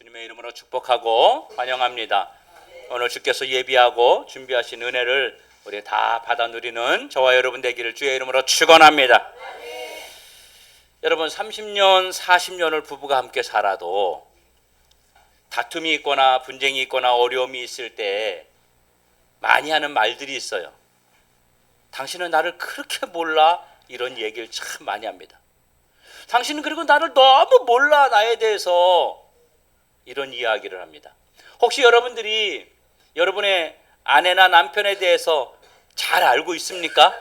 주님의 이름으로 축복하고 환영합니다. 오늘 주께서 예비하고 준비하신 은혜를 우리 다 받아 누리는 저와 여러분 되기를 주의 이름으로 축원합니다. 여러분 30년, 40년을 부부가 함께 살아도 다툼이 있거나 분쟁이 있거나 어려움이 있을 때 많이 하는 말들이 있어요. 당신은 나를 그렇게 몰라? 이런 얘기를 참 많이 합니다. 당신은 그리고 나를 너무 몰라, 나에 대해서. 이런 이야기를 합니다. 혹시 여러분들이 여러분의 아내나 남편에 대해서 잘 알고 있습니까?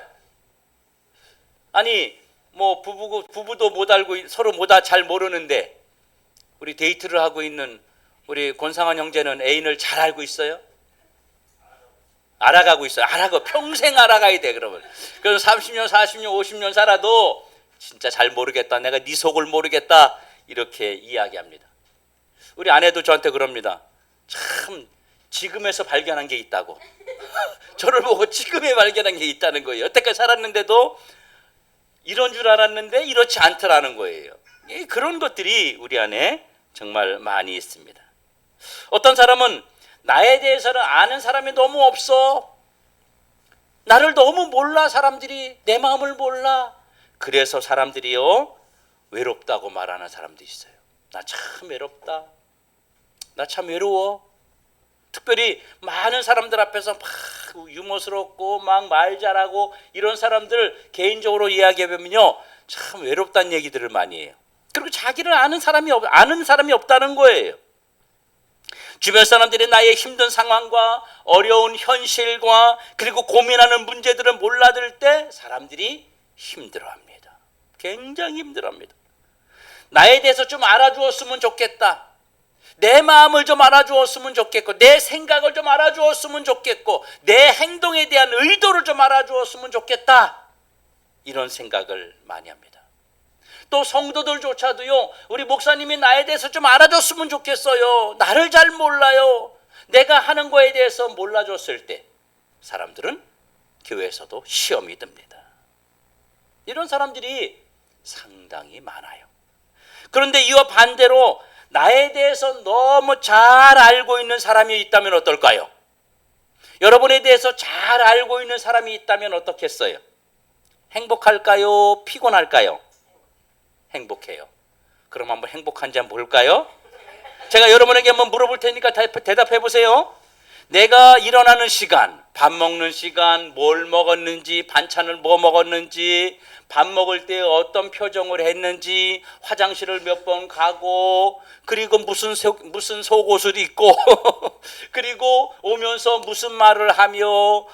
아니 뭐 부부도 못 알고 서로 잘 모르는데 우리 데이트를 하고 있는 우리 권상환 형제는 애인을 잘 알고 있어요? 알아가고 있어요. 평생 알아가야 돼. 그러면 그래서 30년, 40년, 50년 살아도 진짜 잘 모르겠다. 내가 네 속을 모르겠다. 이렇게 이야기합니다. 우리 아내도 저한테 그럽니다. 참 지금에서 발견한 게 있다고. 저를 보고 지금에 발견한 게 있다는 거예요. 여태까지 살았는데도 이런 줄 알았는데 이렇지 않더라는 거예요. 그런 것들이 우리 안에 정말 많이 있습니다. 어떤 사람은 나에 대해서는 아는 사람이 너무 없어. 나를 너무 몰라. 사람들이 내 마음을 몰라. 그래서 사람들이요 외롭다고 말하는 사람도 있어요. 나 참 외롭다. 나 참 외로워. 특별히 많은 사람들 앞에서 막 유머스럽고 막 말 잘하고 이런 사람들 개인적으로 이야기해보면요 참 외롭다는 얘기들을 많이 해요. 그리고 자기를 아는 사람이 없다는 거예요. 주변 사람들이 나의 힘든 상황과 어려운 현실과 그리고 고민하는 문제들을 몰라들 때 사람들이 힘들어합니다. 굉장히 힘들어합니다. 나에 대해서 좀 알아주었으면 좋겠다. 내 마음을 좀 알아주었으면 좋겠고 내 생각을 좀 알아주었으면 좋겠고 내 행동에 대한 의도를 좀 알아주었으면 좋겠다. 이런 생각을 많이 합니다. 또 성도들조차도요 우리 목사님이 나에 대해서 좀 알아줬으면 좋겠어요. 나를 잘 몰라요. 내가 하는 거에 대해서 몰라줬을 때 사람들은 교회에서도 시험이 듭니다. 이런 사람들이 상당히 많아요. 그런데 이와 반대로 나에 대해서 너무 잘 알고 있는 사람이 있다면 어떨까요? 여러분에 대해서 잘 알고 있는 사람이 있다면 어떻겠어요? 행복할까요? 피곤할까요? 행복해요. 그럼 한번 행복한지 한번 볼까요? 제가 여러분에게 한번 물어볼 테니까 대답해 보세요. 내가 일어나는 시간, 밥 먹는 시간, 뭘 먹었는지, 반찬을 뭐 먹었는지, 밥 먹을 때 어떤 표정을 했는지, 화장실을 몇 번 가고, 그리고 무슨 속옷을 입고 그리고 오면서 무슨 말을 하며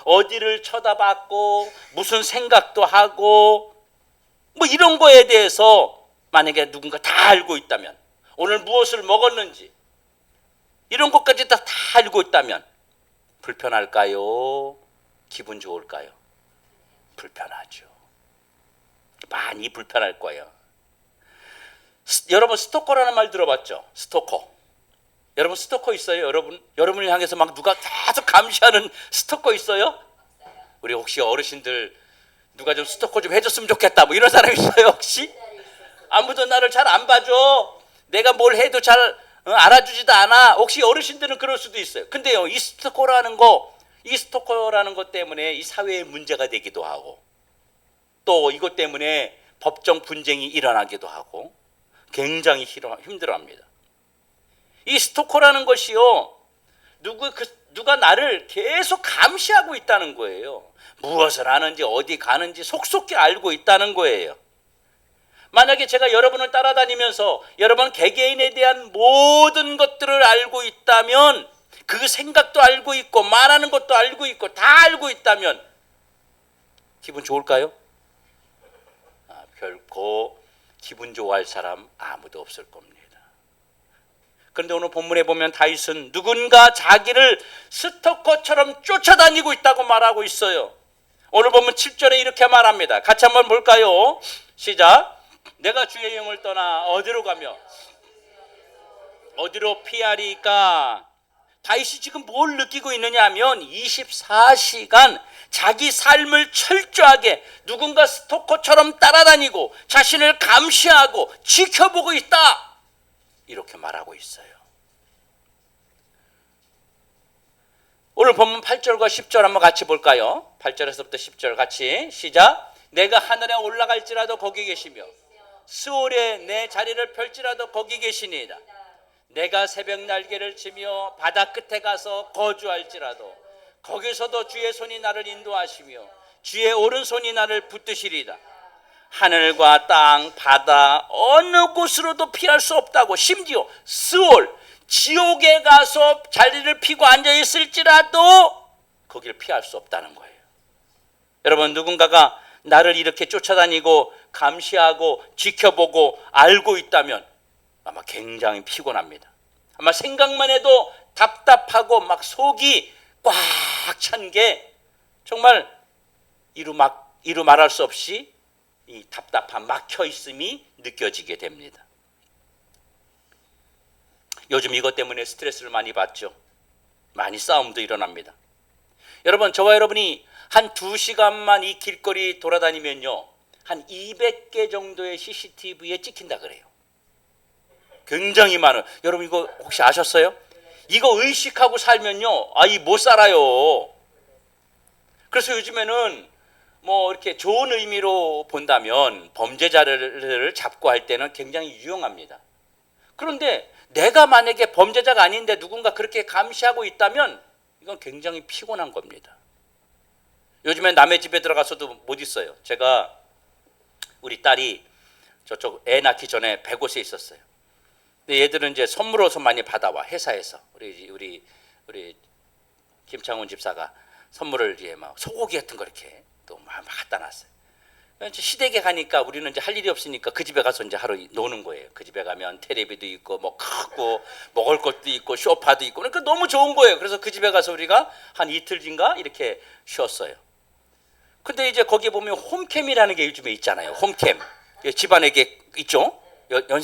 어디를 쳐다봤고 무슨 생각도 하고 뭐 이런 거에 대해서 만약에 누군가 다 알고 있다면, 오늘 무엇을 먹었는지 이런 것까지 다 알고 있다면 불편할까요? 기분 좋을까요? 불편하죠. 많이 불편할 거예요. 여러분 스토커라는 말 들어봤죠? 스토커. 여러분 스토커 있어요? 여러분을 향해서 막 누가 계속 감시하는 스토커 있어요? 우리 혹시 어르신들 누가 좀 스토커 좀 해줬으면 좋겠다 뭐 이런 사람 있어요 혹시? 아무도 나를 잘 안 봐줘. 내가 뭘 해도 잘 알아주지도 않아. 혹시 어르신들은 그럴 수도 있어요. 근데요 이 스토커라는 것 때문에 이 사회에 문제가 되기도 하고 또 이것 때문에 법정 분쟁이 일어나기도 하고 굉장히 힘들어합니다. 이 스토커라는 것이요 누가 나를 계속 감시하고 있다는 거예요. 무엇을 하는지 어디 가는지 속속히 알고 있다는 거예요. 만약에 제가 여러분을 따라다니면서 여러분 개개인에 대한 모든 것들을 알고 있다면, 그 생각도 알고 있고 말하는 것도 알고 있고 다 알고 있다면 기분 좋을까요? 결코 기분 좋아할 사람 아무도 없을 겁니다. 그런데 오늘 본문에 보면 다윗은 누군가 자기를 스토커처럼 쫓아다니고 있다고 말하고 있어요. 오늘 보면 7절에 이렇게 말합니다. 같이 한번 볼까요? 시작. 내가 주의 영을 떠나 어디로 가며 어디로 피하리까? 다윗이 지금 뭘 느끼고 있느냐 하면 24시간 자기 삶을 철저하게 누군가 스토커처럼 따라다니고 자신을 감시하고 지켜보고 있다. 이렇게 말하고 있어요. 오늘 본문 8절과 10절 한번 같이 볼까요? 8절에서부터 10절 같이 시작. 내가 하늘에 올라갈지라도 거기 계시며 스올에 내 자리를 펼지라도 거기 계시니이다. 내가 새벽 날개를 치며 바다 끝에 가서 거주할지라도 거기서도 주의 손이 나를 인도하시며 주의 오른손이 나를 붙드시리이다. 하늘과 땅, 바다 어느 곳으로도 피할 수 없다고. 심지어 스올, 지옥에 가서 자리를 피고 앉아 있을지라도 거기를 피할 수 없다는 거예요. 여러분, 누군가가 나를 이렇게 쫓아다니고 감시하고 지켜보고 알고 있다면 아마 굉장히 피곤합니다. 아마 생각만 해도 답답하고 막 속이 꽉 찬 게 정말 이루 말할 수 없이 이 답답한 막혀 있음이 느껴지게 됩니다. 요즘 이것 때문에 스트레스를 많이 받죠. 많이 싸움도 일어납니다. 여러분, 저와 여러분이 한 2시간만 이 길거리 돌아다니면요, 한 200개 정도의 CCTV에 찍힌다 그래요. 굉장히 많은. 여러분, 이거 혹시 아셨어요? 이거 의식하고 살면요, 못 살아요. 그래서 요즘에는 뭐 이렇게 좋은 의미로 본다면 범죄자를 잡고 할 때는 굉장히 유용합니다. 그런데 내가 만약에 범죄자가 아닌데 누군가 그렇게 감시하고 있다면 이건 굉장히 피곤한 겁니다. 요즘에 남의 집에 들어가서도 못 있어요. 제가 우리 딸이 저쪽 애 낳기 전에 100곳에 있었어요. 근데 얘들은 이제 선물 옷을 많이 받아와, 회사에서. 우리 김창훈 집사가 선물을 이제 막 소고기 같은 거 이렇게 또 막 갖다 놨어요. 시댁에 가니까 우리는 이제 할 일이 없으니까 그 집에 가서 이제 하루 노는 거예요. 그 집에 가면 텔레비도 있고 뭐 크고 먹을 것도 있고 소파도 있고, 그러니까 너무 좋은 거예요. 그래서 그 집에 가서 우리가 한 이틀인가 이렇게 쉬었어요. 근데 이제 거기 보면 홈캠이라는 게 요즘에 있잖아요. 홈캠. 집안에 이게 있죠.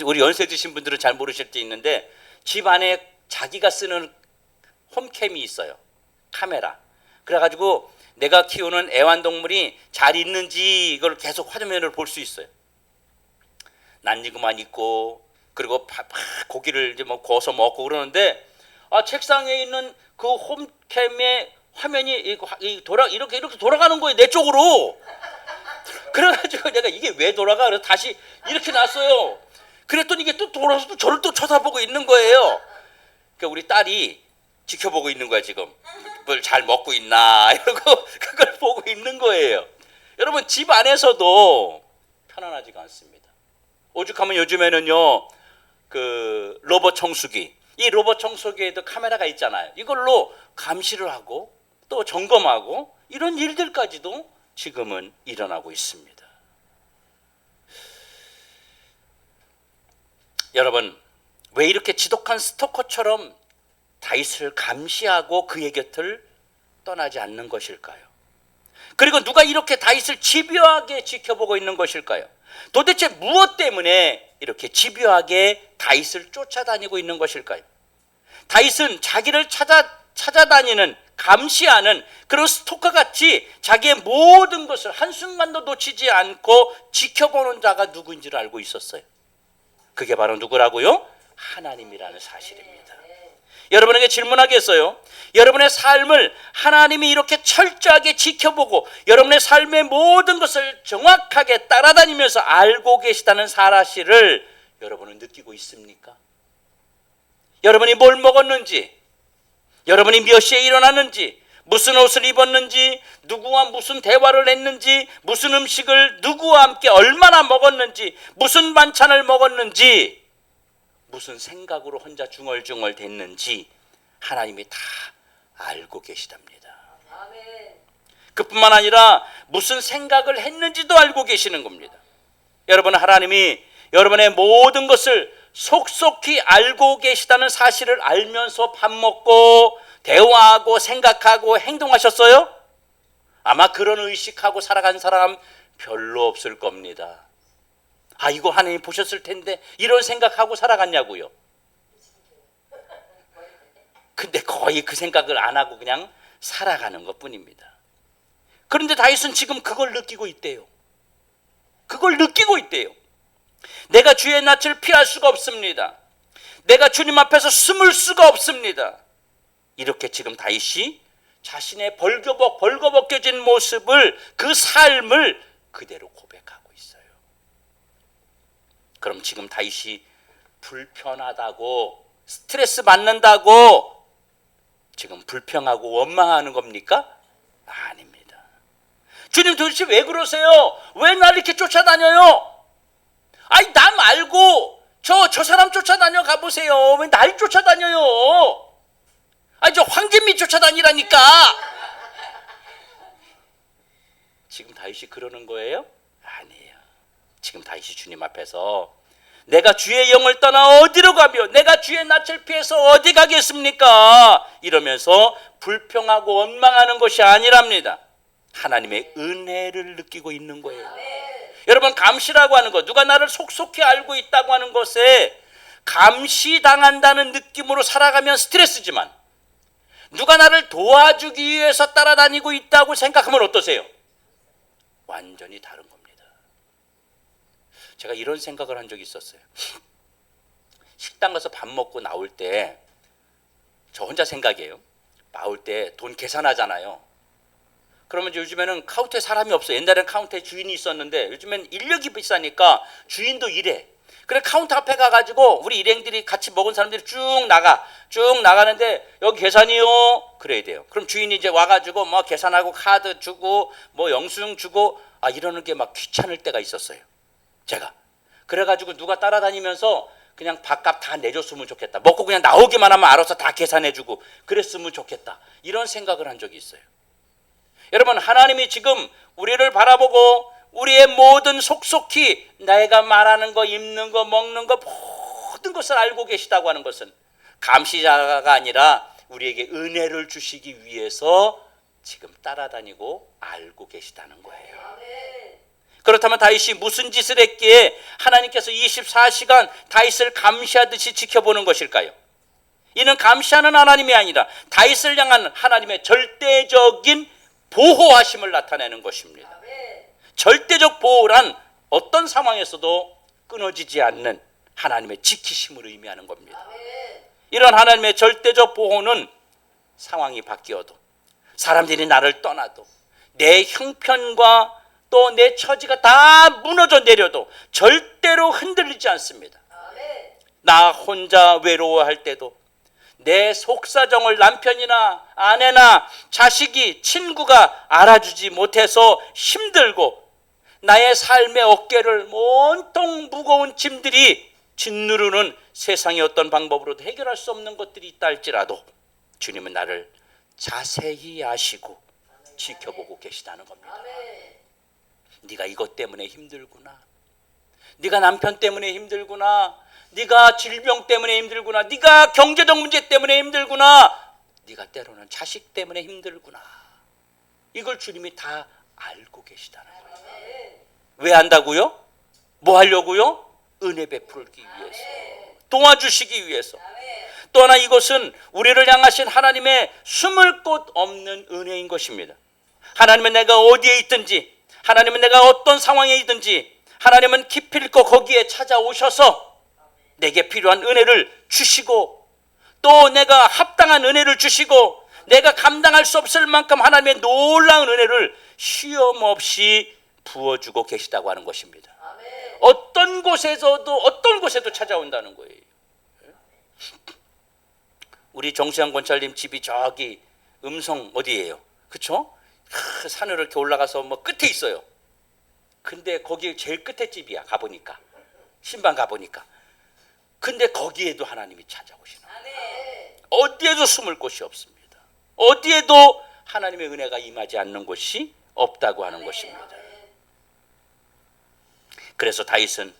우리 연세 드신 분들은 잘 모르실 때 있는데, 집안에 자기가 쓰는 홈캠이 있어요. 카메라. 그래가지고 내가 키우는 애완동물이 잘 있는지 이걸 계속 화면을 볼 수 있어요. 난리구만 있고, 그리고 고기를 이제 뭐 구워서 먹고 그러는데, 책상에 있는 그 홈캠의 화면이 이렇게 돌아가는 거예요, 내 쪽으로. 그래가지고 내가 이게 왜 돌아가? 그래서 다시 이렇게 놨어요. 그랬더니 이게 또 돌아서 또 저를 또 쳐다보고 있는 거예요. 그러니까 우리 딸이 지켜보고 있는 거야, 지금. 뭘 잘 먹고 있나 이러고 그걸 보고 있는 거예요. 여러분, 집 안에서도 편안하지가 않습니다. 오죽하면 요즘에는요, 그 로봇 청소기, 이 로봇 청소기에도 카메라가 있잖아요. 이걸로 감시를 하고 또 점검하고 이런 일들까지도 지금은 일어나고 있습니다. 여러분, 왜 이렇게 지독한 스토커처럼 다윗을 감시하고 그의 곁을 떠나지 않는 것일까요? 그리고 누가 이렇게 다윗을 집요하게 지켜보고 있는 것일까요? 도대체 무엇 때문에 이렇게 집요하게 다윗을 쫓아다니고 있는 것일까요? 다윗은 자기를 찾아다니는, 감시하는 그런 스토커같이 자기의 모든 것을 한순간도 놓치지 않고 지켜보는 자가 누구인지를 알고 있었어요. 그게 바로 누구라고요? 하나님이라는 사실입니다. 여러분에게 질문하겠어요. 여러분의 삶을 하나님이 이렇게 철저하게 지켜보고 여러분의 삶의 모든 것을 정확하게 따라다니면서 알고 계시다는 사실을 여러분은 느끼고 있습니까? 여러분이 뭘 먹었는지, 여러분이 몇 시에 일어났는지, 무슨 옷을 입었는지, 누구와 무슨 대화를 했는지, 무슨 음식을 누구와 함께 얼마나 먹었는지, 무슨 반찬을 먹었는지, 무슨 생각으로 혼자 중얼중얼 됐는지 하나님이 다 알고 계시답니다. 그뿐만 아니라 무슨 생각을 했는지도 알고 계시는 겁니다. 여러분, 하나님이 여러분의 모든 것을 속속히 알고 계시다는 사실을 알면서 밥 먹고 대화하고 생각하고 행동하셨어요? 아마 그런 의식하고 살아간 사람 별로 없을 겁니다. 이거 하나님 보셨을 텐데 이런 생각하고 살아갔냐고요. 근데 거의 그 생각을 안 하고 그냥 살아가는 것뿐입니다. 그런데 다윗은 지금 그걸 느끼고 있대요. 그걸 느끼고 있대요. 내가 주의 낯을 피할 수가 없습니다. 내가 주님 앞에서 숨을 수가 없습니다. 이렇게 지금 다윗이 자신의 벌거벗겨진 모습을, 그 삶을 그대로 고백하고 있어요. 그럼 지금 다윗이 불편하다고, 스트레스 받는다고 지금 불평하고 원망하는 겁니까? 아닙니다. 주님 도대체 왜 그러세요? 왜 나를 이렇게 쫓아다녀요? 아니 나 말고 저 사람 쫓아다녀 가보세요. 왜 날 쫓아다녀요? 아니 저 황진미 쫓아다니라니까. 지금 다윗이 그러는 거예요? 아니에요. 지금 다윗이 주님 앞에서 내가 주의 영을 떠나 어디로 가며 내가 주의 낯을 피해서 어디 가겠습니까? 이러면서 불평하고 원망하는 것이 아니랍니다. 하나님의 은혜를 느끼고 있는 거예요. 여러분, 감시라고 하는 것, 누가 나를 속속히 알고 있다고 하는 것에 감시당한다는 느낌으로 살아가면 스트레스지만, 누가 나를 도와주기 위해서 따라다니고 있다고 생각하면 어떠세요? 완전히 다른 겁니다. 제가 이런 생각을 한 적이 있었어요. 식당 가서 밥 먹고 나올 때, 저 혼자 생각이에요. 나올 때 돈 계산하잖아요. 그러면 요즘에는 카운터에 사람이 없어. 옛날에는 카운터에 주인이 있었는데 요즘엔 인력이 비싸니까 주인도 일해. 그래 카운터 앞에 가가지고 우리 일행들이 같이 먹은 사람들이 쭉 나가는데 여기 계산이요. 그래야 돼요. 그럼 주인이 이제 와가지고 뭐 계산하고 카드 주고 뭐 영수증 주고 이러는 게 막 귀찮을 때가 있었어요. 제가. 그래가지고 누가 따라다니면서 그냥 밥값 다 내줬으면 좋겠다. 먹고 그냥 나오기만 하면 알아서 다 계산해주고 그랬으면 좋겠다. 이런 생각을 한 적이 있어요. 여러분, 하나님이 지금 우리를 바라보고 우리의 모든 속속히 내가 말하는 거, 입는 거, 먹는 거 모든 것을 알고 계시다고 하는 것은 감시자가 아니라 우리에게 은혜를 주시기 위해서 지금 따라다니고 알고 계시다는 거예요. 그렇다면 다윗이 무슨 짓을 했기에 하나님께서 24시간 다윗을 감시하듯이 지켜보는 것일까요? 이는 감시하는 하나님이 아니라 다윗을 향한 하나님의 절대적인 보호하심을 나타내는 것입니다. 절대적 보호란 어떤 상황에서도 끊어지지 않는 하나님의 지키심을 의미하는 겁니다. 이런 하나님의 절대적 보호는 상황이 바뀌어도, 사람들이 나를 떠나도, 내 형편과 또 내 처지가 다 무너져 내려도 절대로 흔들리지 않습니다. 나 혼자 외로워할 때도, 내 속사정을 남편이나 아내나 자식이, 친구가 알아주지 못해서 힘들고 나의 삶의 어깨를 온통 무거운 짐들이 짓누르는 세상의 어떤 방법으로도 해결할 수 없는 것들이 있다 할지라도 주님은 나를 자세히 아시고 지켜보고 계시다는 겁니다. 네가 이것 때문에 힘들구나. 네가 남편 때문에 힘들구나. 네가 질병 때문에 힘들구나. 네가 경제적 문제 때문에 힘들구나. 네가 때로는 자식 때문에 힘들구나. 이걸 주님이 다 알고 계시다는 거예요. 왜 안다고요? 뭐 하려고요? 은혜 베풀기 위해서, 도와주시기 위해서. 또 하나 이것은 우리를 향하신 하나님의 숨을 곳 없는 은혜인 것입니다. 하나님은 내가 어디에 있든지, 하나님은 내가 어떤 상황에 있든지 하나님은 기필코 거기에 찾아오셔서 내게 필요한 은혜를 주시고, 또 내가 합당한 은혜를 주시고, 내가 감당할 수 없을 만큼 하나님의 놀라운 은혜를 쉬엄없이 부어주고 계시다고 하는 것입니다. 어떤 곳에도 찾아온다는 거예요. 우리 정수영 권찰님 집이 저기 음성 어디예요? 그렇죠? 산으로 이렇게 올라가서 뭐 끝에 있어요. 근데 거기 제일 끝에 집이야. 가보니까 신방 가보니까. 근데 거기에도 하나님이 찾아오시는 거예요. 어디에도 숨을 곳이 없습니다. 어디에도 하나님의 은혜가 임하지 않는 곳이 없다고 하는 것입니다. 그래서 다윗은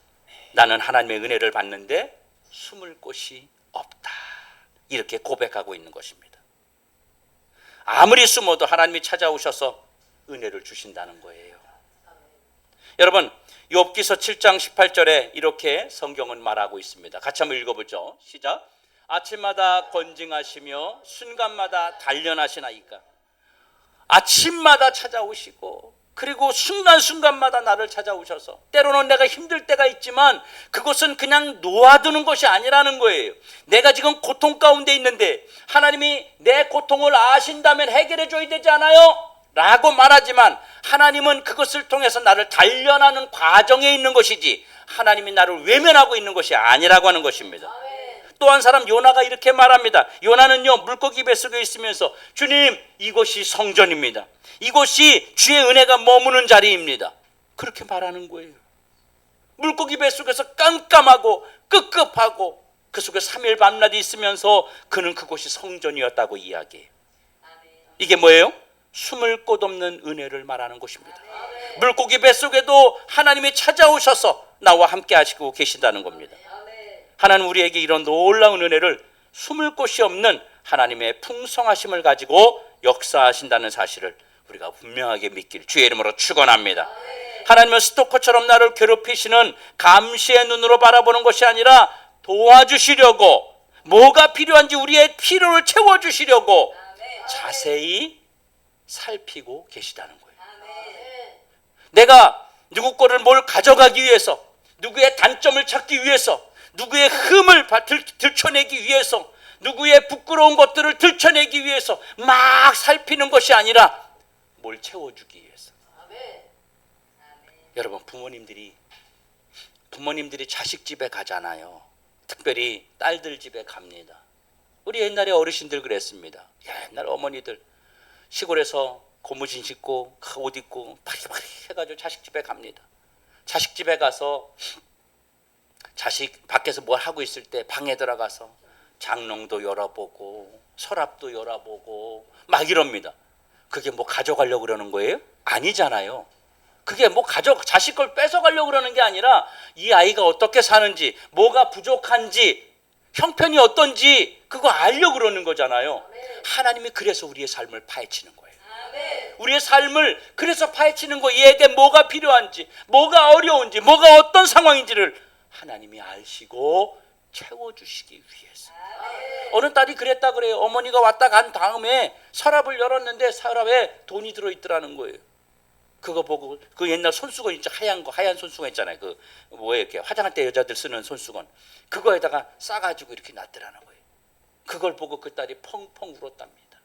나는 하나님의 은혜를 받는데 숨을 곳이 없다, 이렇게 고백하고 있는 것입니다. 아무리 숨어도 하나님이 찾아오셔서 은혜를 주신다는 거예요. 여러분, 욥기서 7장 18절에 이렇게 성경은 말하고 있습니다. 같이 한번 읽어보죠. 시작. 아침마다 건징하시며 순간마다 단련하시나이까. 아침마다 찾아오시고 그리고 순간순간마다 나를 찾아오셔서, 때로는 내가 힘들 때가 있지만 그것은 그냥 놓아두는 것이 아니라는 거예요. 내가 지금 고통 가운데 있는데 하나님이 내 고통을 아신다면 해결해 줘야 되지 않아요? 라고 말하지만 하나님은 그것을 통해서 나를 단련하는 과정에 있는 것이지 하나님이 나를 외면하고 있는 것이 아니라고 하는 것입니다. 또 한 사람 요나가 이렇게 말합니다. 요나는요, 물고기 뱃속에 있으면서 주님, 이곳이 성전입니다. 이곳이 주의 은혜가 머무는 자리입니다. 그렇게 말하는 거예요. 물고기 뱃속에서 깜깜하고 끄급하고 그 속에 3일 밤낮이 있으면서 그는 그곳이 성전이었다고 이야기해요. 이게 뭐예요? 숨을 곳 없는 은혜를 말하는 것입니다. 물고기 뱃속에도 하나님이 찾아오셔서 나와 함께 하시고 계신다는 겁니다. 하나님 우리에게 이런 놀라운 은혜를 숨을 곳이 없는 하나님의 풍성하심을 가지고 역사하신다는 사실을 우리가 분명하게 믿길 주의 이름으로 축원합니다. 하나님은 스토커처럼 나를 괴롭히시는 감시의 눈으로 바라보는 것이 아니라 도와주시려고, 뭐가 필요한지 우리의 필요를 채워주시려고 자세히 살피고 계시다는 거예요. 내가 누구 거를 뭘 가져가기 위해서, 누구의 단점을 찾기 위해서, 누구의 흠을 들춰내기 위해서, 누구의 부끄러운 것들을 들춰내기 위해서 막 살피는 것이 아니라 뭘 채워주기 위해서. 여러분, 부모님들이 자식 집에 가잖아요. 특별히 딸들 집에 갑니다. 우리 옛날에 어르신들 그랬습니다. 옛날 어머니들 시골에서 고무신 신고 옷 입고 파리파리 해가지고 자식 집에 갑니다. 자식 집에 가서 자식 밖에서 뭘 하고 있을 때 방에 들어가서 장롱도 열어보고 서랍도 열어보고 막 이럽니다. 그게 뭐 가져가려고 그러는 거예요? 아니잖아요. 그게 뭐 자식 걸 뺏어가려고 그러는 게 아니라 이 아이가 어떻게 사는지, 뭐가 부족한지, 형편이 어떤지 그거 알려고 그러는 거잖아요. 하나님이 그래서 우리의 삶을 파헤치는 거예요. 우리의 삶을 그래서 파헤치는 거예요. 얘에게 뭐가 필요한지, 뭐가 어려운지, 뭐가 어떤 상황인지를 하나님이 아시고 채워주시기 위해서. 어느 딸이 그랬다 그래요. 어머니가 왔다 간 다음에 서랍을 열었는데 서랍에 돈이 들어있더라는 거예요. 그거 보고, 그 옛날 손수건 있죠, 하얀 손수건 있잖아요. 그 뭐예요, 이렇게 화장할 때 여자들 쓰는 손수건, 그거에다가 싸가지고 이렇게 놨더라는 거예요. 그걸 보고 그 딸이 펑펑 울었답니다.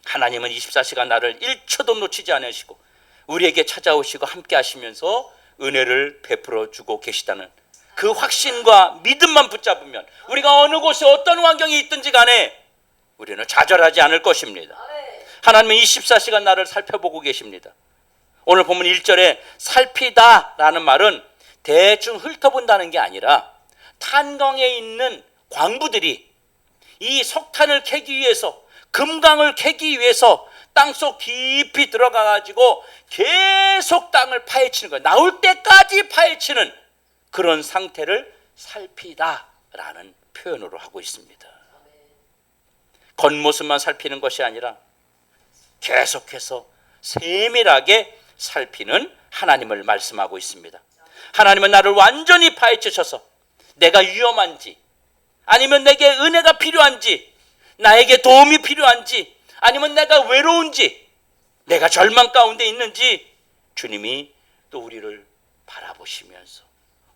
하나님은 24시간 나를 1초도 놓치지 않으시고 우리에게 찾아오시고 함께 하시면서 은혜를 베풀어 주고 계시다는 그 확신과 믿음만 붙잡으면 우리가 어느 곳에 어떤 환경이 있든지 간에 우리는 좌절하지 않을 것입니다. 하나님은 24시간 나를 살펴보고 계십니다. 오늘 보면 1절에 살피다라는 말은 대충 훑어본다는 게 아니라 탄광에 있는 광부들이 이 석탄을 캐기 위해서, 금강을 캐기 위해서 땅속 깊이 들어가 가지고 계속 땅을 파헤치는 거예요. 나올 때까지 파헤치는 그런 상태를 살피다라는 표현으로 하고 있습니다. 겉모습만 살피는 것이 아니라 계속해서 세밀하게 살피는 하나님을 말씀하고 있습니다. 하나님은 나를 완전히 파헤치셔서 내가 위험한지, 아니면 내게 은혜가 필요한지, 나에게 도움이 필요한지, 아니면 내가 외로운지, 내가 절망 가운데 있는지 주님이 또 우리를 바라보시면서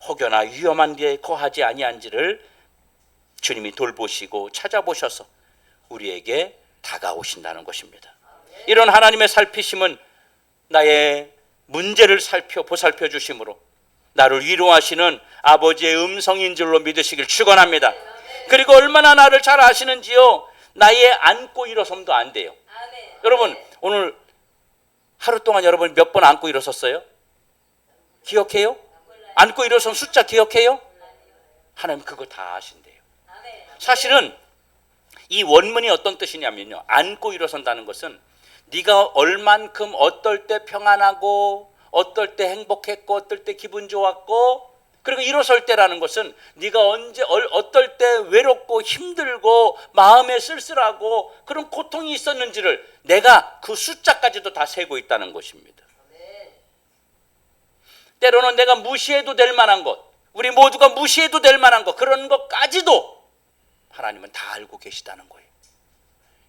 혹여나 위험한 데 거하지 아니한지를 주님이 돌보시고 찾아보셔서 우리에게 다가오신다는 것입니다. 이런 하나님의 살피심은 나의 문제를 보살펴 주심으로 나를 위로하시는 아버지의 음성인 줄로 믿으시길 축원합니다. 그리고 얼마나 나를 잘 아시는지요. 나의 안고 일어섬도 안 돼요. 여러분, 오늘 하루 동안 여러분 몇 번 안고 일어섰어요? 기억해요? 안고 일어선 숫자 기억해요? 하나님 그거 다 아신대요. 사실은 이 원문이 어떤 뜻이냐면요, 안고 일어선다는 것은 네가 얼만큼 어떨 때 평안하고 어떨 때 행복했고 어떨 때 기분 좋았고, 그리고 일어설 때라는 것은 네가 언제 어떨 때 외롭고 힘들고 마음에 쓸쓸하고 그런 고통이 있었는지를 내가 그 숫자까지도 다 세고 있다는 것입니다. 때로는 내가 무시해도 될 만한 것, 우리 모두가 무시해도 될 만한 것, 그런 것까지도 하나님은 다 알고 계시다는 거예요.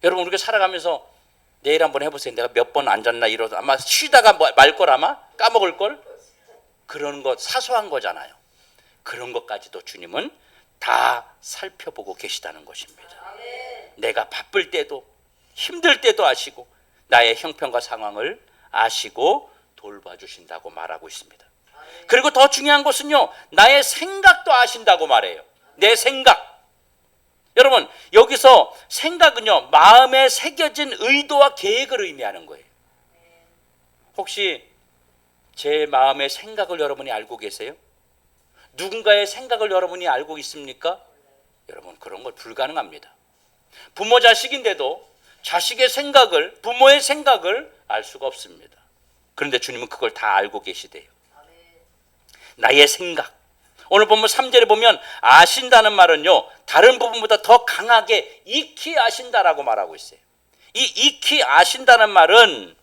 여러분, 우리가 살아가면서 내일 한번 해보세요. 내가 몇 번 앉았나 이러다 아마 쉬다가 말 걸 아마 까먹을 걸. 그런 것 사소한 거잖아요. 그런 것까지도 주님은 다 살펴보고 계시다는 것입니다. 내가 바쁠 때도 힘들 때도 아시고 나의 형편과 상황을 아시고 돌봐주신다고 말하고 있습니다. 그리고 더 중요한 것은요, 나의 생각도 아신다고 말해요. 내 생각. 여러분, 여기서 생각은요, 마음에 새겨진 의도와 계획을 의미하는 거예요. 혹시 제 마음의 생각을 여러분이 알고 계세요? 누군가의 생각을 여러분이 알고 있습니까? 여러분, 그런 걸 불가능합니다. 부모 자식인데도 자식의 생각을, 부모의 생각을 알 수가 없습니다. 그런데 주님은 그걸 다 알고 계시대요. 나의 생각. 오늘 본문 3절에 보면 아신다는 말은요, 다른 부분보다 더 강하게 익히 아신다라고 말하고 있어요. 이 익히 아신다는 말은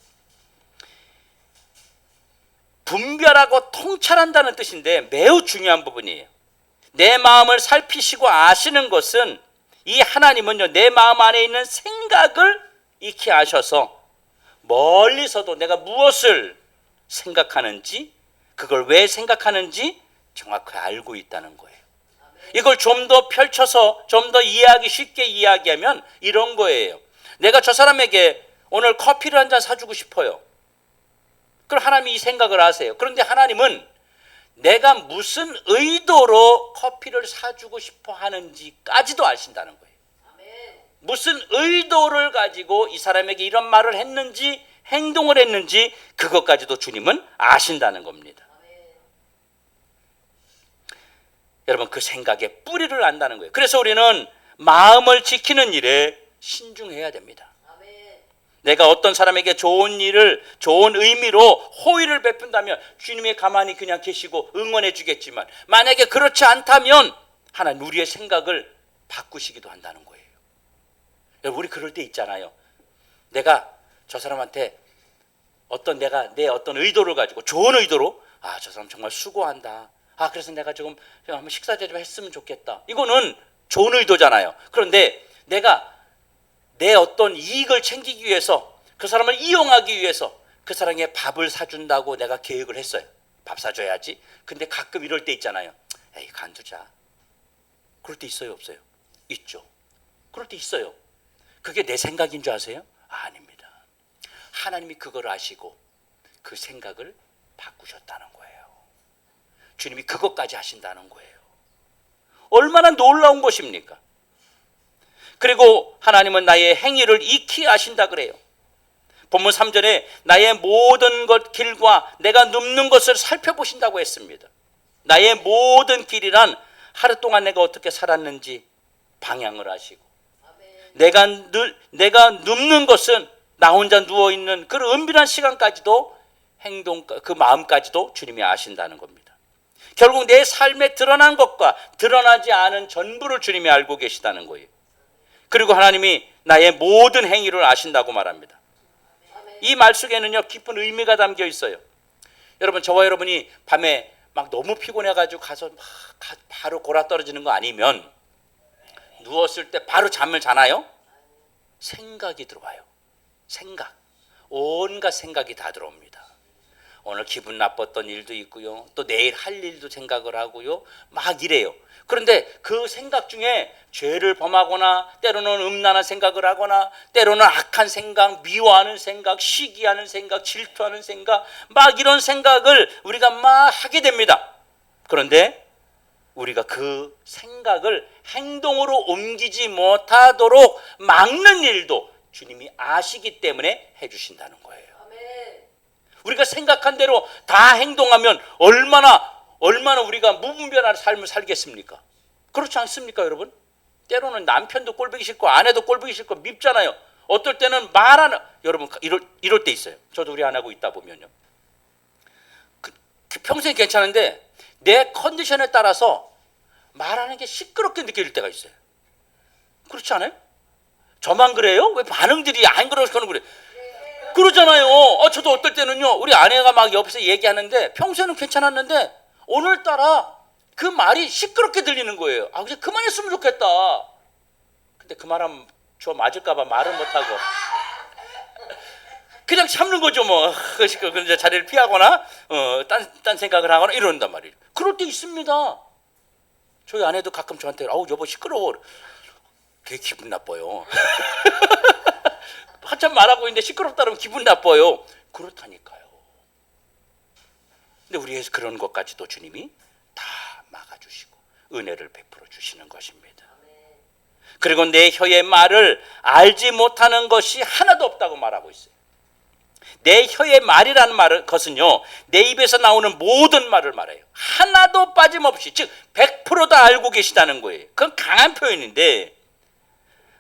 분별하고 통찰한다는 뜻인데 매우 중요한 부분이에요. 내 마음을 살피시고 아시는 것은 이 하나님은요, 내 마음 안에 있는 생각을 익히 아셔서 멀리서도 내가 무엇을 생각하는지, 그걸 왜 생각하는지 정확히 알고 있다는 거예요. 이걸 좀 더 펼쳐서 좀 더 이해하기 쉽게 이야기하면 이런 거예요. 내가 저 사람에게 오늘 커피를 한 잔 사주고 싶어요. 그럼 하나님이 이 생각을 하세요. 그런데 하나님은 내가 무슨 의도로 커피를 사주고 싶어 하는지까지도 아신다는 거예요. 무슨 의도를 가지고 이 사람에게 이런 말을 했는지 행동을 했는지 그것까지도 주님은 아신다는 겁니다. 여러분, 그 생각의 뿌리를 안다는 거예요. 그래서 우리는 마음을 지키는 일에 신중해야 됩니다. 내가 어떤 사람에게 좋은 일을 좋은 의미로 호의를 베푼다면 주님이 가만히 그냥 계시고 응원해 주겠지만, 만약에 그렇지 않다면 하나님 우리의 생각을 바꾸시기도 한다는 거예요. 우리 그럴 때 있잖아요. 내가 저 사람한테 내가 내 어떤 의도를 가지고 좋은 의도로 저 사람 정말 수고한다. 그래서 내가 조금 한번 식사 대접했으면 좋겠다. 이거는 좋은 의도잖아요. 그런데 내가 내 어떤 이익을 챙기기 위해서 그 사람을 이용하기 위해서 그 사람에게 밥을 사준다고 내가 계획을 했어요. 밥 사줘야지. 근데 가끔 이럴 때 있잖아요. 에이, 간두자. 그럴 때 있어요, 없어요? 있죠. 그럴 때 있어요. 그게 내 생각인 줄 아세요? 아닙니다. 하나님이 그걸 아시고 그 생각을 바꾸셨다는 거예요. 주님이 그것까지 하신다는 거예요. 얼마나 놀라운 것입니까? 그리고 하나님은 나의 행위를 익히 아신다 그래요. 본문 3절에 나의 모든 것 길과 내가 눕는 것을 살펴보신다고 했습니다. 나의 모든 길이란 하루 동안 내가 어떻게 살았는지 방향을 아시고, 내가 눕는 것은 나 혼자 누워있는 그 은밀한 시간까지도 그 마음까지도 주님이 아신다는 겁니다. 결국 내 삶에 드러난 것과 드러나지 않은 전부를 주님이 알고 계시다는 거예요. 그리고 하나님이 나의 모든 행위를 아신다고 말합니다. 이 말 속에는요, 깊은 의미가 담겨 있어요. 여러분, 저와 여러분이 밤에 막 너무 피곤해가지고 가서 바로 골아 떨어지는 거 아니면 누웠을 때 바로 잠을 자나요? 생각이 들어와요. 생각. 온갖 생각이 다 들어옵니다. 오늘 기분 나빴던 일도 있고요. 또 내일 할 일도 생각을 하고요. 막 이래요. 그런데 그 생각 중에 죄를 범하거나 때로는 음란한 생각을 하거나 때로는 악한 생각, 미워하는 생각, 시기하는 생각, 질투하는 생각, 막 이런 생각을 우리가 막 하게 됩니다. 그런데 우리가 그 생각을 행동으로 옮기지 못하도록 막는 일도 주님이 아시기 때문에 해주신다는 거예요. 우리가 생각한 대로 다 행동하면 얼마나 우리가 무분별한 삶을 살겠습니까? 그렇지 않습니까, 여러분? 때로는 남편도 꼴보기 싫고 아내도 꼴보기 싫고 밉잖아요. 어떨 때는 여러분 이럴 때 있어요. 저도 우리 아내하고 있다 보면요. 평생 괜찮은데 내 컨디션에 따라서 말하는 게 시끄럽게 느껴질 때가 있어요. 그렇지 않아요? 저만 그래요? 왜 반응들이 안 그러거나 그래? 그러잖아요. 저도 어떨 때는요, 우리 아내가 막 옆에서 얘기하는데 평소에는 괜찮았는데 오늘따라 그 말이 시끄럽게 들리는 거예요. 그냥 그만했으면 좋겠다. 근데 그 말하면 저 맞을까 봐 말을 못하고 그냥 참는 거죠 뭐. 그런데 자리를 피하거나 딴 생각을 하거나 이런단 말이에요. 그럴 때 있습니다. 저희 아내도 가끔 저한테 아우 여보 시끄러워. 되게 기분 나빠요. 한참 말하고 있는데 시끄럽다 그러면 기분 나빠요. 그렇다니까요. 근데 우리의 그런 것까지도 주님이 다 막아주시고 은혜를 베풀어 주시는 것입니다. 그리고 내 혀의 말을 알지 못하는 것이 하나도 없다고 말하고 있어요. 내 혀의 말이라는 것은요, 내 입에서 나오는 모든 말을 말해요. 하나도 빠짐없이, 즉 100%다 알고 계시다는 거예요. 그건 강한 표현인데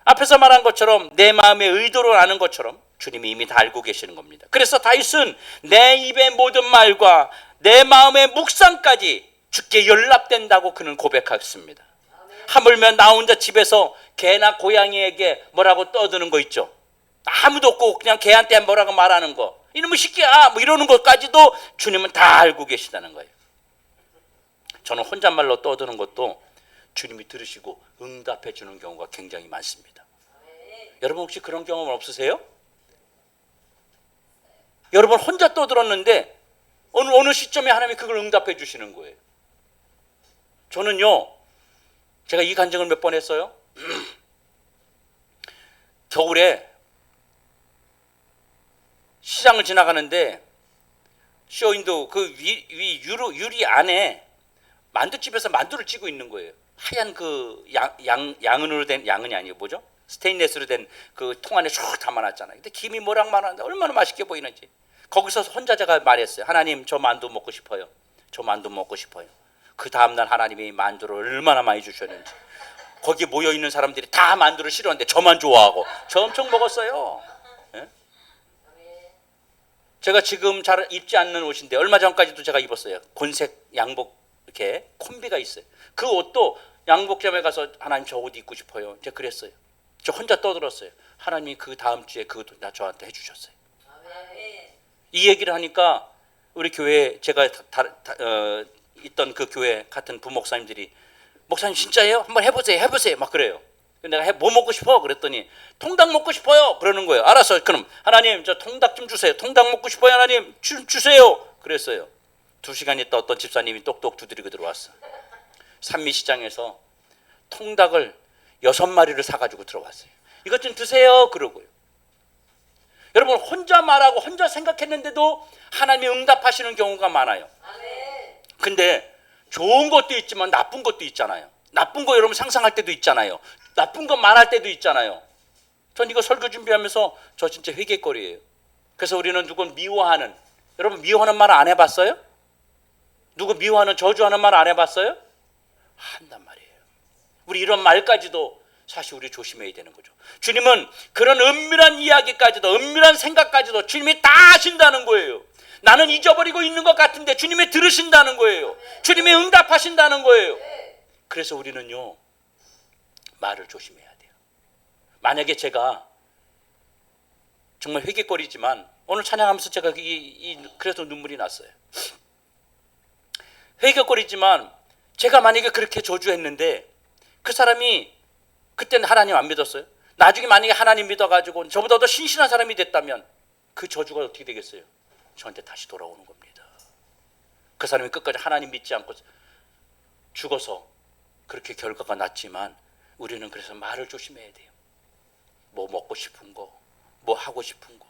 앞에서 말한 것처럼 내 마음의 의도로 아는 것처럼 주님이 이미 다 알고 계시는 겁니다. 그래서 다윗은 내 입의 모든 말과 내 마음의 묵상까지 주께 연락된다고 그는 고백했습니다. 하물며 나 혼자 집에서 개나 고양이에게 뭐라고 떠드는 거 있죠. 아무도 없고 그냥 개한테 뭐라고 말하는 거, 이놈의 새끼야 뭐 이러는 것까지도 주님은 다 알고 계시다는 거예요. 저는 혼잣말로 떠드는 것도 주님이 들으시고 응답해 주는 경우가 굉장히 많습니다. 여러분 혹시 그런 경험 없으세요? 여러분 혼자 떠들었는데 어느 시점에 하나님이 그걸 응답해 주시는 거예요. 저는요, 제가 이 간증을 몇 번 했어요. 겨울에 시장을 지나가는데 쇼윈도 그 유리 안에 만두집에서 만두를 찌고 있는 거예요. 하얀 그 양은으로 된, 양은이 아니고 뭐죠? 스테인레스로 된 그 통 안에 쭉 담아놨잖아요. 근데 김이 모락마락한데 얼마나 맛있게 보이는지. 거기서 혼자 제가 말했어요. 하나님 저 만두 먹고 싶어요. 저 만두 먹고 싶어요. 그 다음날 하나님이 만두를 얼마나 많이 주셨는지. 거기에 모여있는 사람들이 다 만두를 싫어하는데 저만 좋아하고 저 엄청 먹었어요. 예? 제가 지금 잘 입지 않는 옷인데 얼마 전까지도 제가 입었어요. 곤색 양복 이렇게 콤비가 있어요. 그 옷도 양복점에 가서 하나님 저 옷 입고 싶어요. 제가 그랬어요. 저 혼자 떠들었어요. 하나님이 그 다음 주에 그것도 저한테 해주셨어요. 이 얘기를 하니까 우리 교회 제가 있던 그 교회 같은 부목사님들이 목사님 진짜예요? 한번 해보세요 막 그래요. 내가 뭐 먹고 싶어? 그랬더니 통닭 먹고 싶어요 그러는 거예요. 알았어, 그럼 하나님 저 통닭 좀 주세요. 통닭 먹고 싶어요 하나님 주세요 그랬어요. 2시간 있다 어떤 집사님이 똑똑 두드리고 들어왔어. 산미시장에서 통닭을 6마리를 사가지고 들어왔어요. 이것 좀 드세요 그러고요. 여러분 혼자 말하고 혼자 생각했는데도 하나님이 응답하시는 경우가 많아요. 근데 좋은 것도 있지만 나쁜 것도 있잖아요. 나쁜 거 여러분 상상할 때도 있잖아요. 나쁜 거 말할 때도 있잖아요. 전 이거 설교 준비하면서 저 진짜 회개거리예요. 그래서 우리는 누굴 미워하는, 여러분 미워하는 말 안 해봤어요? 누구 미워하는 저주하는 말 안 해봤어요? 한단 말이에요. 우리 이런 말까지도 사실 우리 조심해야 되는 거죠. 주님은 그런 은밀한 이야기까지도 은밀한 생각까지도 주님이 다 아신다는 거예요. 나는 잊어버리고 있는 것 같은데 주님이 들으신다는 거예요. 주님이 응답하신다는 거예요. 그래서 우리는요 말을 조심해야 돼요. 만약에 제가 정말 회개거리지만 오늘 찬양하면서 제가 그래서 눈물이 났어요. 회개거리지만 제가 만약에 그렇게 저주했는데 그 사람이 그때는 하나님 안 믿었어요. 나중에 만약에 하나님 믿어가지고 저보다 더 신실한 사람이 됐다면 그 저주가 어떻게 되겠어요? 저한테 다시 돌아오는 겁니다. 그 사람이 끝까지 하나님 믿지 않고 죽어서 그렇게 결과가 났지만 우리는 그래서 말을 조심해야 돼요. 뭐 먹고 싶은 거, 뭐 하고 싶은 거.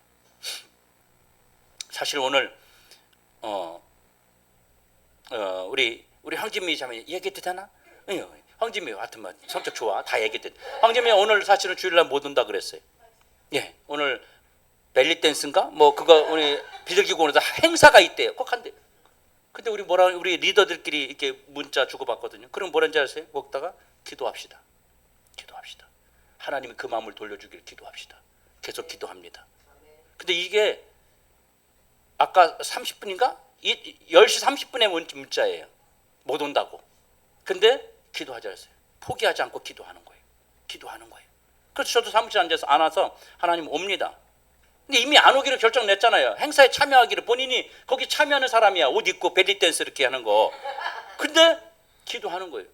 사실 오늘 우리 황진미 자매 얘기해도 되나? 황진미 하여튼 뭐 성격 좋아. 다 얘기해도 돼. 황진미 오늘 사실은 주일날 못 온다 그랬어요. 예, 오늘 벨리 댄스인가? 뭐 그거 우리 비둘기공원에서 행사가 있대요. 꼭 한대. 근데 우리 리더들끼리 이렇게 문자 주고받거든요. 그럼 뭐라는지 아세요? 먹다가 기도합시다. 기도합시다. 하나님이 그 마음을 돌려주길 기도합시다. 계속 기도합니다. 근데 이게 아까 30분인가? 10시 30분에 문자예요. 못 온다고. 근데 기도하자 했어요. 포기하지 않고 기도하는 거예요. 기도하는 거예요. 그래서 저도 사무실 앉아서 안 와서 하나님 옵니다. 근데 이미 안 오기로 결정냈잖아요. 행사에 참여하기를. 본인이 거기 참여하는 사람이야. 옷 입고 벨리 댄스 이렇게 하는 거. 근데 기도하는 거예요.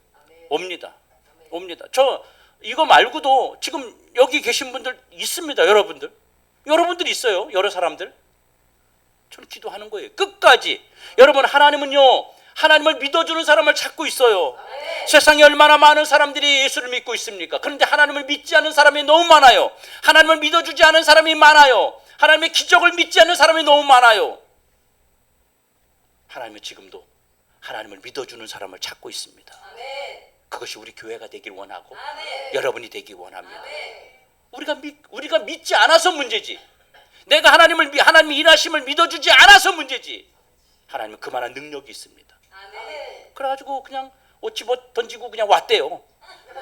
옵니다. 옵니다. 저 이거 말고도 지금 여기 계신 분들 있습니다. 여러분들. 여러분들이 있어요. 여러 사람들. 저는 기도하는 거예요. 끝까지. 여러분, 하나님은요, 하나님을 믿어주는 사람을 찾고 있어요. 세상에 얼마나 많은 사람들이 예수를 믿고 있습니까? 그런데 하나님을 믿지 않는 사람이 너무 많아요. 하나님을 믿어주지 않은 사람이 많아요. 하나님의 기적을 믿지 않는 사람이 너무 많아요. 하나님은 지금도 하나님을 믿어주는 사람을 찾고 있습니다. 그것이 우리 교회가 되길 원하고 여러분이 되길 원합니다. 우리가 믿지 않아서 문제지. 내가 하나님의 일하심을 믿어주지 않아서 문제지. 하나님은 그만한 능력이 있습니다. 그래가지고 그냥 옷 집어 던지고 그냥 왔대요.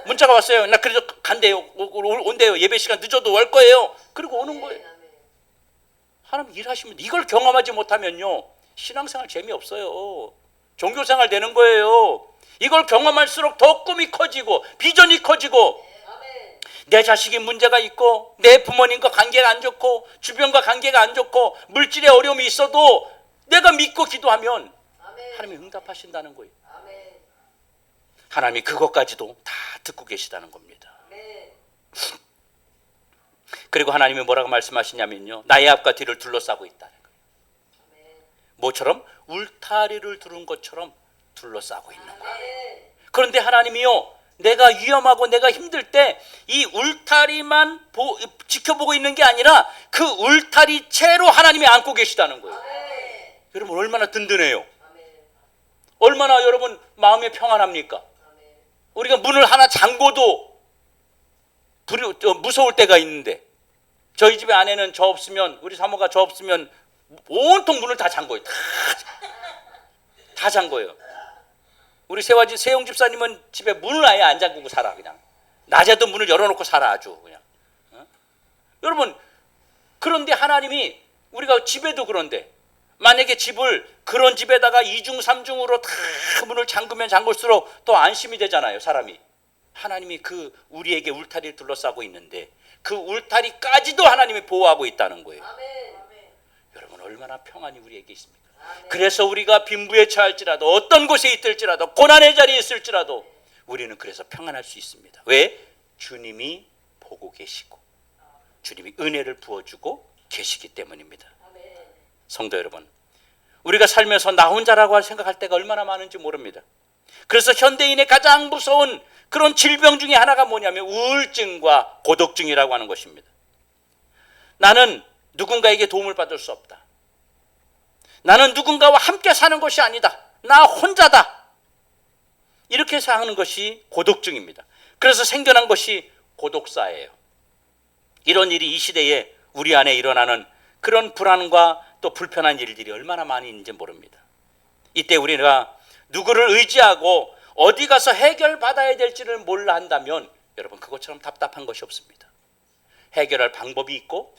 문자가 왔어요. 나 그래서 간대요. 온대요. 예배 시간 늦어도 올 거예요. 그리고 오는 거예요. 하나님 일하시면 이걸 경험하지 못하면요, 신앙생활 재미없어요. 종교생활 되는 거예요. 이걸 경험할수록 더 꿈이 커지고 비전이 커지고, 내 자식이 문제가 있고 내 부모님과 관계가 안 좋고 주변과 관계가 안 좋고 물질의 어려움이 있어도 내가 믿고 기도하면 하나님이 응답하신다는 거예요. 하나님이 그것까지도 다 듣고 계시다는 겁니다. 그리고 하나님이 뭐라고 말씀하시냐면요, 나의 앞과 뒤를 둘러싸고 있다는 거예요. 뭐처럼? 울타리를 두른 것처럼 둘러싸고 있는 거예요. 그런데 하나님이요, 내가 위험하고 내가 힘들 때 이 울타리만 지켜보고 있는 게 아니라 그 울타리 채로 하나님이 안고 계시다는 거예요. 여러분, 얼마나 든든해요. 얼마나 여러분 마음이 평안합니까? 우리가 문을 하나 잠궈도 무서울 때가 있는데, 저희 집에 아내는 저 없으면, 우리 사모가 저 없으면 온통 문을 다 잠궈요. 다 잠궈요. 우리 세용 집사님은 집에 문을 아예 안 잠그고 살아. 그냥 낮에도 문을 열어놓고 살아. 아주 그냥. 여러분, 그런데 하나님이, 우리가 집에도 그런데 만약에 집을 그런 집에다가 2중 3중으로 다 문을 잠그면 잠글수록 더 안심이 되잖아요, 사람이. 하나님이 그 우리에게 울타리를 둘러싸고 있는데 그 울타리까지도 하나님이 보호하고 있다는 거예요. 여러분, 얼마나 평안이 우리에게 있습니까? 그래서 우리가 빈부에 처할지라도, 어떤 곳에 있을지라도, 고난의 자리에 있을지라도 우리는 그래서 평안할 수 있습니다. 왜? 주님이 보고 계시고 주님이 은혜를 부어주고 계시기 때문입니다. 성도 여러분, 우리가 살면서 나 혼자라고 생각할 때가 얼마나 많은지 모릅니다. 그래서 현대인의 가장 무서운 그런 질병 중에 하나가 뭐냐면 우울증과 고독증이라고 하는 것입니다. 나는 누군가에게 도움을 받을 수 없다. 나는 누군가와 함께 사는 것이 아니다. 나 혼자다. 이렇게 생각하는 것이 고독증입니다. 그래서 생겨난 것이 고독사예요. 이런 일이 이 시대에 우리 안에 일어나는 그런 불안과 또 불편한 일들이 얼마나 많이 있는지 모릅니다. 이때 우리가 누구를 의지하고 어디 가서 해결받아야 될지를 몰라 한다면 여러분, 그것처럼 답답한 것이 없습니다. 해결할 방법이 있고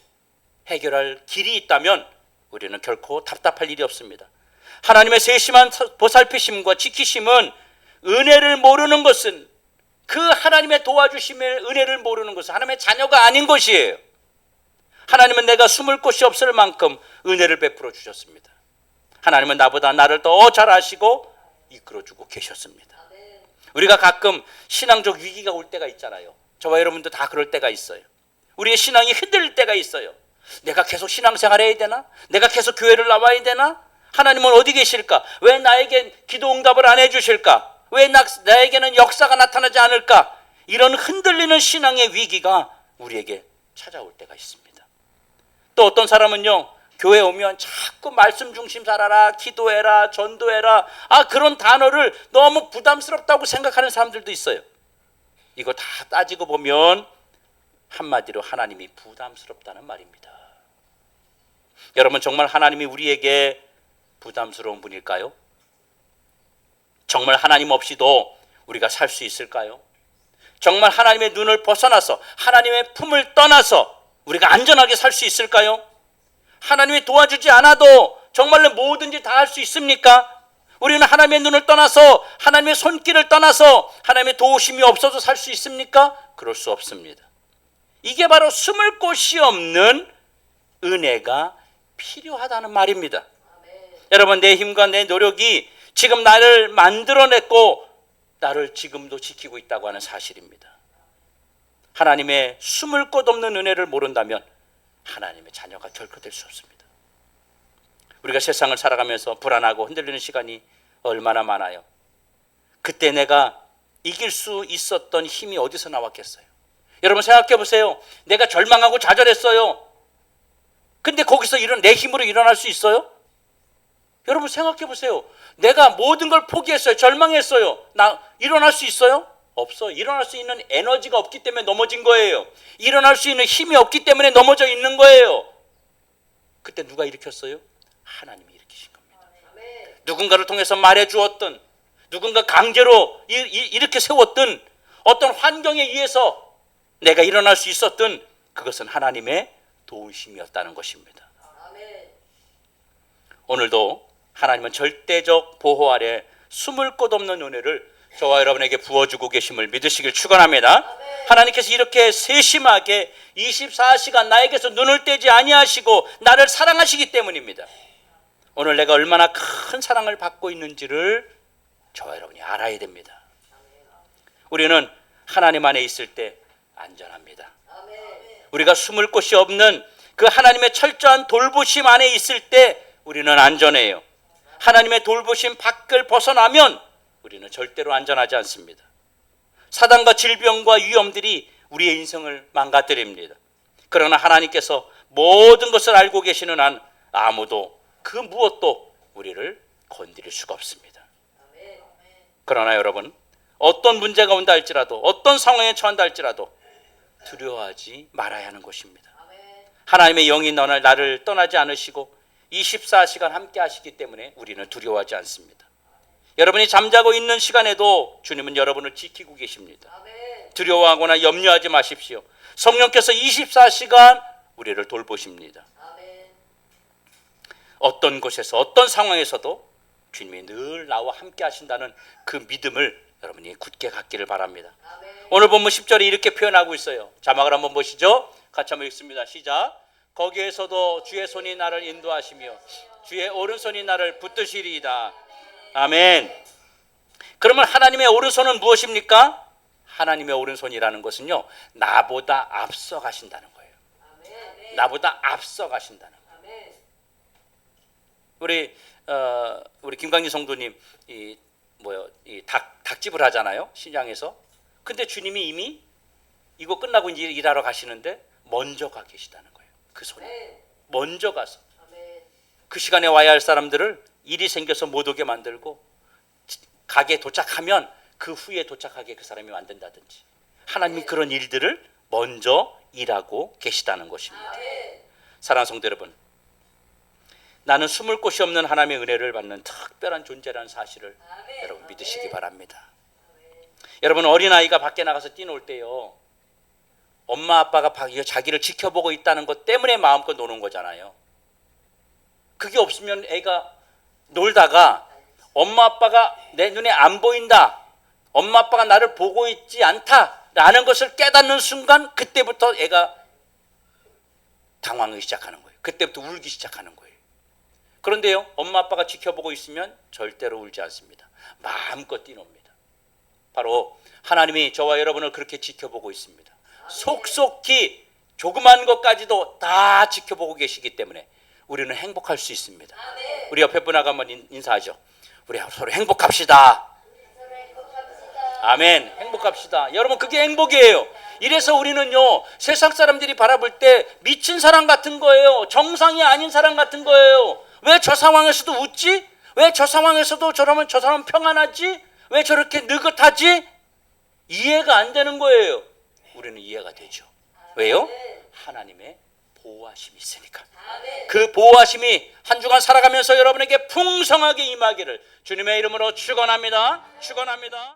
해결할 길이 있다면 우리는 결코 답답할 일이 없습니다. 하나님의 세심한 보살피심과 지키심은, 은혜를 모르는 것은, 그 하나님의 도와주심의 은혜를 모르는 것은 하나님의 자녀가 아닌 것이에요. 하나님은 내가 숨을 곳이 없을 만큼 은혜를 베풀어 주셨습니다. 하나님은 나보다 나를 더 잘 아시고 이끌어주고 계셨습니다. 우리가 가끔 신앙적 위기가 올 때가 있잖아요. 저와 여러분도 다 그럴 때가 있어요. 우리의 신앙이 흔들릴 때가 있어요. 내가 계속 신앙생활 해야 되나? 내가 계속 교회를 나와야 되나? 하나님은 어디 계실까? 왜 나에게 기도 응답을 안 해주실까? 왜 나에게는 역사가 나타나지 않을까? 이런 흔들리는 신앙의 위기가 우리에게 찾아올 때가 있습니다. 또 어떤 사람은요, 교회 오면 자꾸 말씀 중심 살아라, 기도해라, 전도해라, 그런 단어를 너무 부담스럽다고 생각하는 사람들도 있어요. 이거 다 따지고 보면 한마디로 하나님이 부담스럽다는 말입니다. 여러분, 정말 하나님이 우리에게 부담스러운 분일까요? 정말 하나님 없이도 우리가 살 수 있을까요? 정말 하나님의 눈을 벗어나서, 하나님의 품을 떠나서 우리가 안전하게 살 수 있을까요? 하나님이 도와주지 않아도 정말로 뭐든지 다 할 수 있습니까? 우리는 하나님의 눈을 떠나서, 하나님의 손길을 떠나서 하나님의 도우심이 없어도 살 수 있습니까? 그럴 수 없습니다. 이게 바로 숨을 곳이 없는 은혜가 필요하다는 말입니다. 여러분, 내 힘과 내 노력이 지금 나를 만들어냈고 나를 지금도 지키고 있다고 하는 사실입니다. 하나님의 숨을 곳 없는 은혜를 모른다면 하나님의 자녀가 결코 될 수 없습니다. 우리가 세상을 살아가면서 불안하고 흔들리는 시간이 얼마나 많아요. 그때 내가 이길 수 있었던 힘이 어디서 나왔겠어요? 여러분 생각해 보세요. 내가 절망하고 좌절했어요. 근데 거기서 내 힘으로 일어날 수 있어요? 여러분 생각해 보세요. 내가 모든 걸 포기했어요. 절망했어요. 나 일어날 수 있어요? 없어. 일어날 수 있는 에너지가 없기 때문에 넘어진 거예요. 일어날 수 있는 힘이 없기 때문에 넘어져 있는 거예요. 그때 누가 일으켰어요? 하나님이 일으키신 겁니다. 누군가를 통해서 말해 주었던, 누군가 강제로 이렇게 세웠던, 어떤 환경에 의해서 내가 일어날 수 있었던, 그것은 하나님의 도우심이었다는 것입니다. 오늘도 하나님은 절대적 보호 아래 숨을 곳 없는 은혜를 저와 여러분에게 부어주고 계심을 믿으시길 축원합니다. 하나님께서 이렇게 세심하게 24시간 나에게서 눈을 떼지 아니하시고 나를 사랑하시기 때문입니다. 오늘 내가 얼마나 큰 사랑을 받고 있는지를 저와 여러분이 알아야 됩니다. 우리는 하나님 안에 있을 때 안전합니다. 우리가 숨을 곳이 없는 그 하나님의 철저한 돌보심 안에 있을 때 우리는 안전해요. 하나님의 돌보심 밖을 벗어나면 우리는 절대로 안전하지 않습니다. 사단과 질병과 위험들이 우리의 인생을 망가뜨립니다. 그러나 하나님께서 모든 것을 알고 계시는 한 아무도 그 무엇도 우리를 건드릴 수가 없습니다. 그러나 여러분, 어떤 문제가 온다 할지라도, 어떤 상황에 처한다 할지라도 두려워하지 말아야 하는 것입니다. 하나님의 영이 나를 떠나지 않으시고 24시간 함께 하시기 때문에 우리는 두려워하지 않습니다. 여러분이 잠자고 있는 시간에도 주님은 여러분을 지키고 계십니다. 두려워하거나 염려하지 마십시오. 성령께서 24시간 우리를 돌보십니다. 어떤 곳에서 어떤 상황에서도 주님이 늘 나와 함께 하신다는 그 믿음을 여러분이 굳게 갖기를 바랍니다. 오늘 본문 10절에 이렇게 표현하고 있어요. 자막을 한번 보시죠. 같이 한번 읽습니다. 시작. 거기에서도 주의 손이 나를 인도하시며 주의 오른손이 나를 붙드시리이다. 아멘. 그러면 하나님의 오른손은 무엇입니까? 하나님의 오른손이라는 것은요, 나보다 앞서 가신다는 거예요. 나보다 앞서 가신다는 거예요. 우리 김광진 성도님 이 닭집을 하잖아요, 시장에서. 근데 주님이 이미 이거 끝나고 이제 일하러 가시는데 먼저 가 계시다는 거예요. 그 손이 먼저 가서 그 시간에 와야 할 사람들을 일이 생겨서 못 오게 만들고, 가게에 도착하면 그 후에 도착하게 그 사람이 만든다든지, 하나님이 그런 일들을 먼저 일하고 계시다는 것입니다. 사랑하는 성도 여러분, 나는 숨을 곳이 없는 하나님의 은혜를 받는 특별한 존재라는 사실을 여러분 믿으시기 바랍니다. 여러분, 어린아이가 밖에 나가서 뛰놀 때요, 엄마 아빠가 자기를 지켜보고 있다는 것 때문에 마음껏 노는 거잖아요. 그게 없으면 애가 놀다가 엄마 아빠가 내 눈에 안 보인다, 엄마 아빠가 나를 보고 있지 않다라는 것을 깨닫는 순간, 그때부터 애가 당황하기 시작하는 거예요. 그때부터 울기 시작하는 거예요. 그런데요, 엄마 아빠가 지켜보고 있으면 절대로 울지 않습니다. 마음껏 뛰놉니다. 바로 하나님이 저와 여러분을 그렇게 지켜보고 있습니다. 속속히 조그만 것까지도 다 지켜보고 계시기 때문에 우리는 행복할 수 있습니다. 우리 옆에 분하고 한번 인사하죠. 우리 서로 행복합시다. 아멘. 행복합시다. 여러분, 그게 행복이에요. 이래서 우리는요, 세상 사람들이 바라볼 때 미친 사람 같은 거예요. 정상이 아닌 사람 같은 거예요. 왜 저 상황에서도 웃지? 왜 저 상황에서도 저러면 저 사람 평안하지? 왜 저렇게 느긋하지? 이해가 안 되는 거예요. 우리는 이해가 되죠. 왜요? 하나님의 보호하심이 있으니까. 그 보호하심이 한 주간 살아가면서 여러분에게 풍성하게 임하기를 주님의 이름으로 축원합니다. 축원합니다.